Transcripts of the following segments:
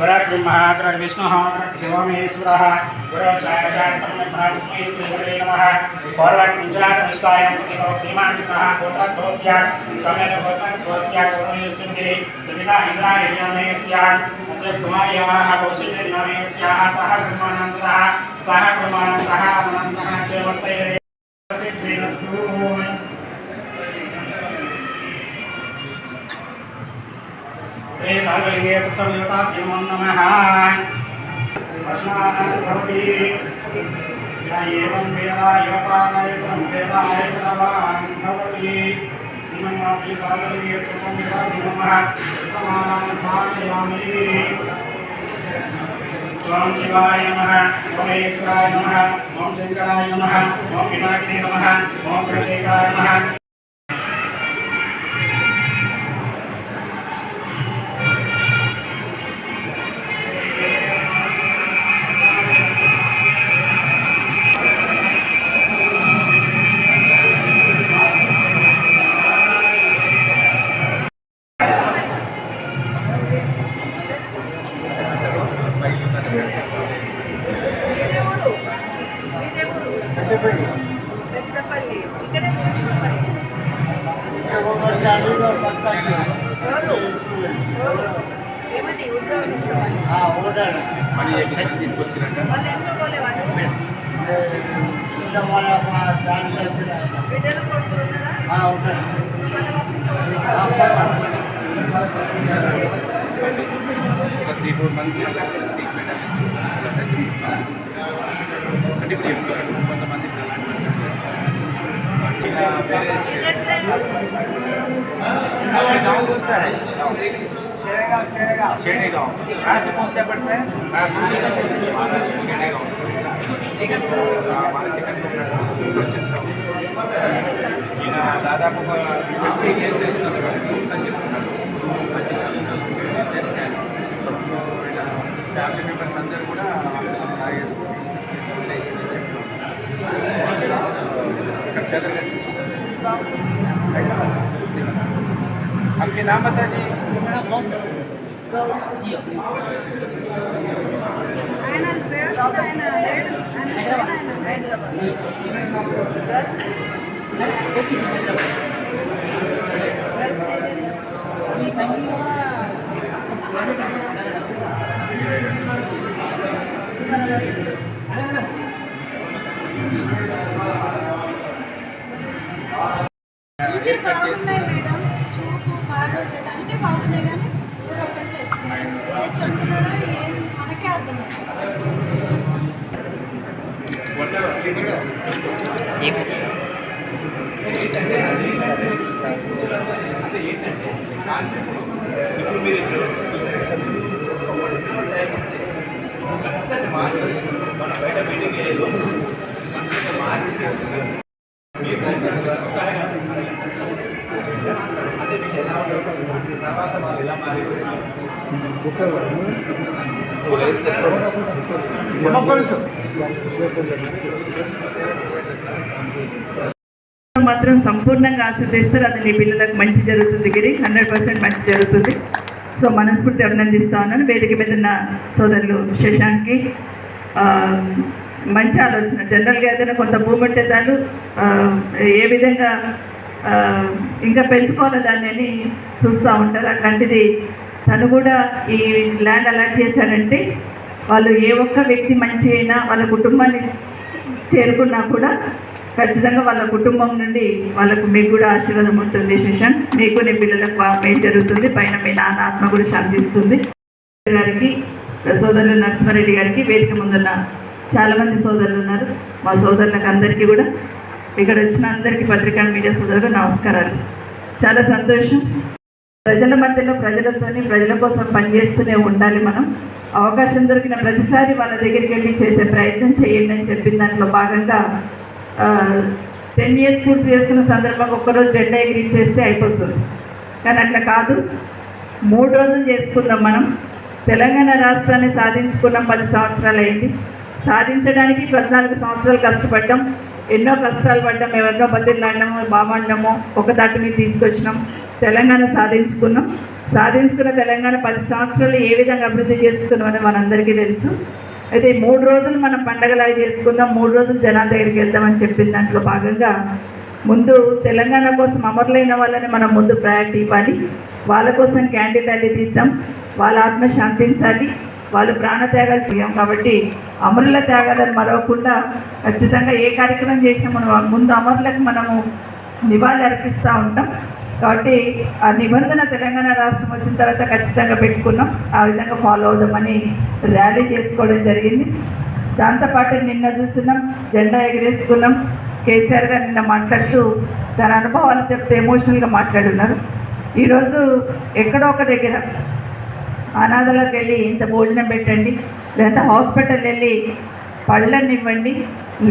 गुरुर्ब्रह्मा गुरुर्विष्णुः गुरुर्देवो महेश्वरः गुरुर्साक्षात् परब्रह्म तस्मै श्रीगुरवे नमः। पूर्वं श्रीमान् गोत्रस्य समेत गोत्रस्य गुरुनिर्सिद्धे सविता इन्द्रायणे स्यात् अस्य कुमार्याः कौशिल्यनामे स्याः सह कुर्मानन्तः अनन्तः क्षेमस्तैः सिद्धिरस्तु। श्री सागलिंगे सुतदेवताभ्यो नमः। अस्मान् भवति एवं वेदायपानयं वेदायतवान् भवति श्रीमन्नाथी सागलिंगे सुतदेवताभ्यो नमः। समानान् पालयामि। ओम शिवाय नमः, ओम ईश्वराय नमः, ओम शंकराय नमः, ओम पिनाकिने नमः, ओम शिवशेखराय नमः। शेडेगांव राष्ट्र कौन सा पड़ता है? शेडेगांव दादाపు 50 years మంచి సో ఫ్యామిలీ మెంబర్స్ అందరూ కూడా హాస్పిటల్ తాగేసుకుని రిలేషన్ आपके नाम बता दी। చూపు బాగా అన్నీ బాగున్నాయి కానీ ఏం చెప్తున్నాడో ఏం మనకే మాత్రం సంపూర్ణంగా ఆశీర్వదిస్తారు. అది నీ పిల్లలకు మంచి జరుగుతుంది గిరి, 100% మంచి జరుగుతుంది. సో మనస్ఫూర్తి అభినందిస్తా ఉన్నాను. వేదిక మీద ఉన్న సోదరులు శశాంక్కి మంచి ఆలోచన. జనరల్గా ఏదైనా కొంత భూమి ఉంటే చాలు ఏ విధంగా ఇంకా పెంచుకోవాలి దాన్ని అని చూస్తూ ఉంటారు. అట్లాంటిది తను కూడా ఈ ల్యాండ్ అలాట్ చేశారంటే వాళ్ళు ఏ ఒక్క వ్యక్తి మంచి అయినా వాళ్ళ కుటుంబాన్ని చేరుకున్నా కూడా ఖచ్చితంగా వాళ్ళ కుటుంబం నుండి వాళ్ళకు మీకు కూడా ఆశీర్వాదం ఉంటుంది. శశాంక్, మీకు నీ పిల్లలకు మేలు జరుగుతుంది, పైన మీ నాన్న ఆత్మ కూడా శాంతిస్తుంది. గారికి, సోదరులు నరసింహారెడ్డి గారికి, వేదిక ముందున్న చాలామంది సోదరులు ఉన్నారు. మా సోదరులకు అందరికీ కూడా, ఇక్కడ వచ్చిన అందరికీ పత్రికా మీడియా సోదరులు నమస్కారాలు. చాలా సంతోషం. ప్రజల మధ్యలో ప్రజలతోని ప్రజల కోసం పనిచేస్తూనే ఉండాలి. మనం అవకాశం దొరికిన ప్రతిసారి వాళ్ళ దగ్గరికి వెళ్ళి చేసే ప్రయత్నం చేయండి అని చెప్పిన దాంట్లో భాగంగా 10 years పూర్తి చేసుకున్న సందర్భంగా ఒక్కరోజు జెండా ఎగిరిచ్చేస్తే అయిపోతుంది. కానీ అట్లా కాదు, 3 రోజులు చేసుకుందాం. మనం తెలంగాణ రాష్ట్రాన్ని సాధించుకున్న 10 సంవత్సరాలు అయింది. సాధించడానికి 14 సంవత్సరాలు కష్టపడ్డాం, ఎన్నో కష్టాలు పడ్డాం, ఎవరినో బదిలాడినామో బామాడినామో ఒక దాటి మీద తీసుకొచ్చినాం, తెలంగాణ సాధించుకున్నాం. సాధించుకున్న తెలంగాణ 10 సంవత్సరాలు ఏ విధంగా అభివృద్ధి చేసుకున్నామని మనందరికీ తెలుసు. అయితే 3 రోజులు మనం పండగలాగా చేసుకుందాం, 3 రోజులు జనాల దగ్గరికి వెళ్దామని చెప్పిన దాంట్లో భాగంగా ముందు తెలంగాణ కోసం అమరులైన వాళ్ళని మనం ముందు ప్రయారిటీ ఇవ్వాలి. వాళ్ళ కోసం క్యాండిల్ ర్యాలీ తీద్దాం, వాళ్ళ ఆత్మ శాంతించాలి, వాళ్ళు ప్రాణత్యాగాలు చేయం. కాబట్టి అమరుల త్యాగాలను మరవకుండా ఖచ్చితంగా ఏ కార్యక్రమం చేసినా మనం ముందు అమరులకు మనము నివాళులు అర్పిస్తూ ఉంటాం. కాబట్టి ఆ నిబంధన తెలంగాణ రాష్ట్రం వచ్చిన తర్వాత ఖచ్చితంగా పెట్టుకున్నాం. ఆ విధంగా ఫాలో అవుదామని ర్యాలీ చేసుకోవడం జరిగింది. దాంతోపాటు నిన్న చూస్తున్నాం, జెండా ఎగరేసుకున్నాం. కేసీఆర్ గారు నిన్న మాట్లాడుతూ తన అనుభవాలు చెప్తే ఎమోషనల్గా మాట్లాడున్నారు. ఈరోజు ఎక్కడో ఒక దగ్గర అనాథలకు వెళ్ళి ఇంత భోజనం పెట్టండి, లేదంటే హాస్పిటల్ వెళ్ళి పళ్ళని ఇవ్వండి,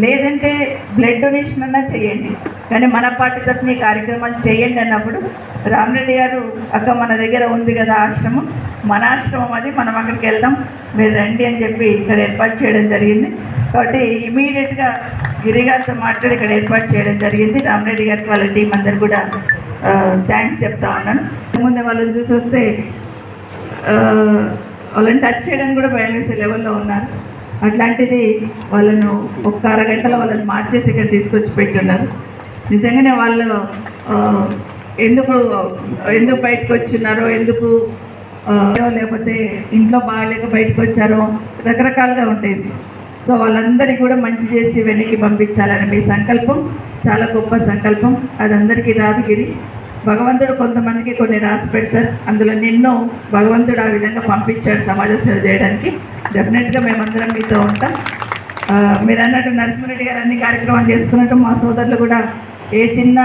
లేదంటే బ్లడ్ డొనేషన్ అన్నా చేయండి, కానీ మన పార్టీ తరఫున ఈ కార్యక్రమాలు చేయండి అన్నప్పుడు రామరెడ్డి గారు అక్క మన దగ్గర ఉంది కదా ఆశ్రమం, మన ఆశ్రమం అది, మనం అక్కడికి వెళ్దాం, మీరు రండి అని చెప్పి ఇక్కడ ఏర్పాటు చేయడం జరిగింది. కాబట్టి ఇమీడియట్గా గిరిగారితో మాట్లాడి ఇక్కడ ఏర్పాటు చేయడం జరిగింది. రామరెడ్డి గారికి వాళ్ళ టీం అందరు కూడా థ్యాంక్స్ చెప్తా ఉన్నాను. ముందే వాళ్ళని చూసి వస్తే వాళ్ళని టచ్ చేయడానికి కూడా భయం వేసే లెవెల్లో ఉన్నారు. అట్లాంటిది వాళ్ళను ఒక్క అరగంటలో వాళ్ళని మార్చేసి ఇక్కడ తీసుకొచ్చి పెట్టున్నారు. నిజంగానే వాళ్ళు ఎందుకు బయటకు వచ్చినారో, ఎందుకు లేకపోతే ఇంట్లో బాగాలేక బయటకు వచ్చారో రకరకాలుగా ఉంటాయి. సో వాళ్ళందరికీ కూడా మంచి చేసి వెనక్కి పంపించాలని మీ సంకల్పం చాలా గొప్ప సంకల్పం. అది అందరికీ రాదు గిరి. భగవంతుడు కొంతమందికి కొన్ని రాసి పెడతారు, అందులో నిన్నో భగవంతుడు ఆ విధంగా పంపించాడు సమాజ సేవ చేయడానికి. డెఫినెట్గా మేమందరం మీతో ఉంటాం. మీరు అన్నట్టు నరసింహారెడ్డి గారు అన్ని కార్యక్రమాలు చేసుకున్నట్టు మా సోదరులు కూడా ఏ చిన్న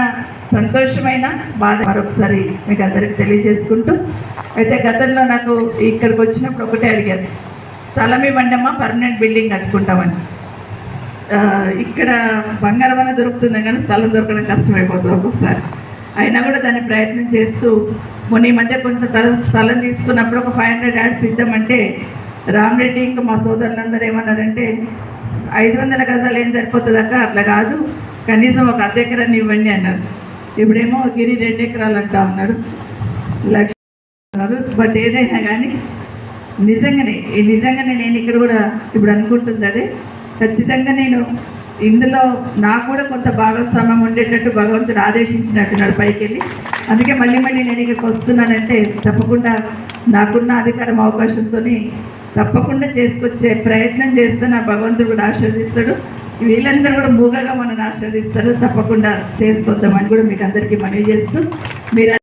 సంతోషమైన బాధ మరొకసారి మీకు అందరికి తెలియజేసుకుంటూ, అయితే గతంలో నాకు ఇక్కడికి వచ్చినప్పుడు ఒకటే అడిగారు, స్థలం ఇవ్వండమ్మా పర్మనెంట్ బిల్డింగ్ కట్టుకుంటామని. ఇక్కడ బంగారం అన్న దొరుకుతుంది కానీ స్థలం దొరకడం కష్టమైపోతుంది ఒక్కొక్కసారి. అయినా కూడా దాన్ని ప్రయత్నం చేస్తూ మొన్న ఈ మధ్య కొంత స్థలం తీసుకున్నప్పుడు ఒక 500 యార్డ్స్ ఇద్దామంటే రామరెడ్డి ఇంకా మా సోదరులందరూ ఏమన్నారంటే 500 గజాలు ఏం సరిపోతుంది అక్క, అట్లా కాదు, కనీసం ఒక 1/2 ఎకరాన్ని ఇవ్వండి అన్నారు. ఇప్పుడేమో గిరి 2 ఎకరాలు అంటా ఉన్నాడు, లక్ష అన్నారు. బట్ ఏదైనా కానీ నిజంగానే నేను ఇక్కడ కూడా ఇప్పుడు అనుకుంటుంది అదే, ఖచ్చితంగా నేను ఇందులో నాకు కూడా కొంత భాగస్వామ్యం ఉండేటట్టు భగవంతుడు ఆదేశించినట్టున్నాడు పైకి వెళ్ళి. అందుకే మళ్ళీ నేను ఇక్కడికి వస్తున్నానంటే తప్పకుండా నాకున్న అధికారం అవకాశంతో తప్పకుండా చేసుకొచ్చే ప్రయత్నం చేస్తే నా భగవంతుడు కూడా ఆశీర్వదిస్తాడు. వీళ్ళందరూ కూడా మూగగా మనల్ని ఆశీర్వదిస్తారు. తప్పకుండా చేసుకొద్దామని కూడా మీకు అందరికీ మనవి చేస్తూ, మీరు